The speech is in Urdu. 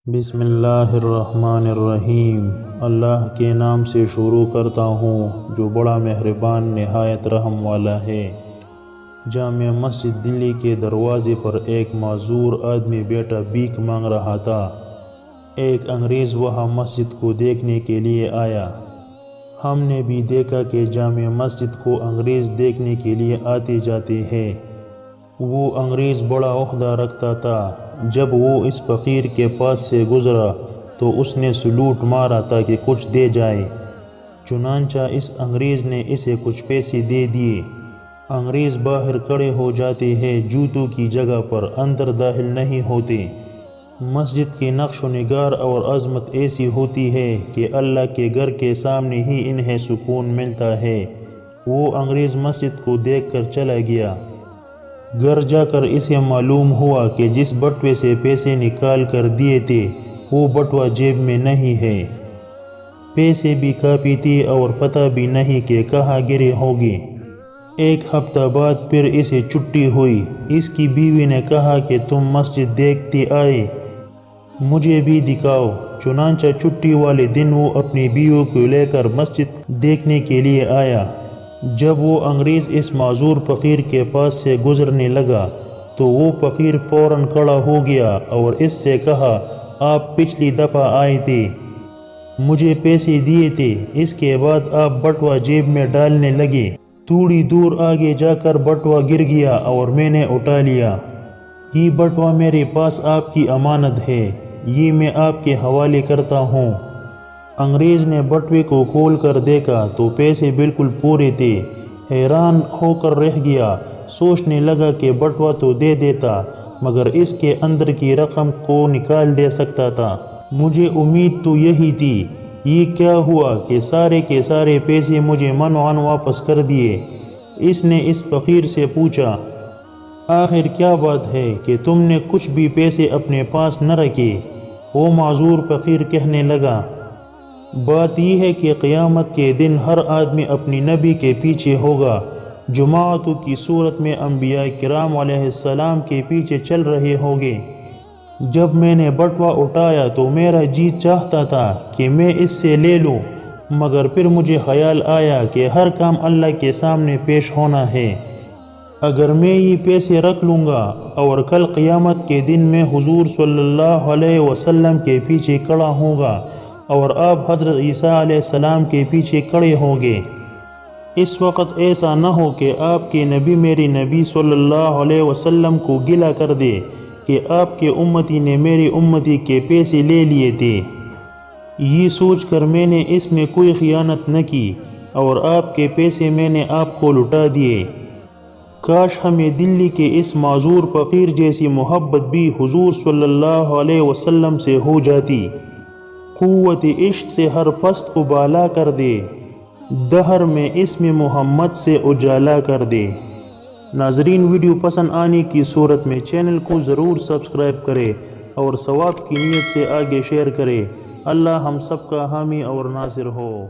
بسم اللہ الرحمن الرحیم۔ اللہ کے نام سے شروع کرتا ہوں جو بڑا مہربان نہایت رحم والا ہے۔ جامع مسجد دلی کے دروازے پر ایک معذور آدمی بیٹا بھیک مانگ رہا تھا۔ ایک انگریز وہاں مسجد کو دیکھنے کے لیے آیا۔ ہم نے بھی دیکھا کہ جامع مسجد کو انگریز دیکھنے کے لیے آتے جاتے ہیں۔ وہ انگریز بڑا عہدہ رکھتا تھا۔ جب وہ اس فقیر کے پاس سے گزرا تو اس نے سلوٹ مارا تاکہ کچھ دے جائے۔ چنانچہ اس انگریز نے اسے کچھ پیسے دے دیے۔ انگریز باہر کھڑے ہو جاتے ہیں جوتوں کی جگہ پر، اندر داخل نہیں ہوتے۔ مسجد کی نقش و نگار اور عظمت ایسی ہوتی ہے کہ اللہ کے گھر کے سامنے ہی انہیں سکون ملتا ہے۔ وہ انگریز مسجد کو دیکھ کر چلا گیا۔ گھر جا کر اسے معلوم ہوا کہ جس بٹوے سے پیسے نکال کر دیے تھے وہ بٹوا جیب میں نہیں ہے۔ پیسے بھی کافی تھے اور پتہ بھی نہیں کہ کہاں گرے ہوگے۔ ایک ہفتہ بعد پھر اسے چھٹی ہوئی۔ اس کی بیوی نے کہا کہ تم مسجد دیکھتے آئے، مجھے بھی دکھاؤ۔ چنانچہ چھٹی والے دن وہ اپنی بیوی کو لے کر مسجد دیکھنے کے لیے آیا۔ جب وہ انگریز اس معذور فقیر کے پاس سے گزرنے لگا تو وہ فقیر فوراً کھڑا ہو گیا اور اس سے کہا، آپ پچھلی دفعہ آئے تھے، مجھے پیسے دیے تھے، اس کے بعد آپ بٹوا جیب میں ڈالنے لگے۔ تھوڑی دور آگے جا کر بٹوا گر گیا اور میں نے اٹھا لیا۔ یہ بٹوا میرے پاس آپ کی امانت ہے، یہ میں آپ کے حوالے کرتا ہوں۔ انگریز نے بٹوے کو کھول کر دیکھا تو پیسے بالکل پورے تھے۔ حیران ہو کر رہ گیا، سوچنے لگا کہ بٹوا تو دے دیتا مگر اس کے اندر کی رقم کو نکال دے سکتا تھا۔ مجھے امید تو یہی تھی۔ یہ کیا ہوا کہ سارے کے سارے پیسے مجھے منوعاً واپس کر دیے؟ اس نے اس فقیر سے پوچھا، آخر کیا بات ہے کہ تم نے کچھ بھی پیسے اپنے پاس نہ رکھے؟ وہ معذور فقیر کہنے لگا، بات یہ ہے کہ قیامت کے دن ہر آدمی اپنی نبی کے پیچھے ہوگا، جماعتوں کی صورت میں انبیاء کرام علیہ السلام کے پیچھے چل رہے ہوگے۔ جب میں نے بٹوا اٹھایا تو میرا جی چاہتا تھا کہ میں اس سے لے لوں، مگر پھر مجھے خیال آیا کہ ہر کام اللہ کے سامنے پیش ہونا ہے۔ اگر میں یہ پیسے رکھ لوں گا اور کل قیامت کے دن میں حضور صلی اللہ علیہ وسلم کے پیچھے کھڑا ہوں گا اور آپ حضرت عیسیٰ علیہ السلام کے پیچھے کھڑے ہوں گے، اس وقت ایسا نہ ہو کہ آپ کے نبی میرے نبی صلی اللہ علیہ وسلم کو گلہ کر دے کہ آپ کے امتی نے میری امتی کے پیسے لے لیے تھے۔ یہ سوچ کر میں نے اس میں کوئی خیانت نہ کی اور آپ کے پیسے میں نے آپ کو لوٹا دیے۔ کاش ہمیں دلی کے اس معذور فقیر جیسی محبت بھی حضور صلی اللہ علیہ وسلم سے ہو جاتی۔ قوت عشق سے ہر پست کو بالا کر دے، دہر میں اسم محمد سے اجالا کر دے۔ ناظرین، ویڈیو پسند آنے کی صورت میں چینل کو ضرور سبسکرائب کرے اور ثواب کی نیت سے آگے شیئر کرے۔ اللہ ہم سب کا حامی اور ناصر ہو۔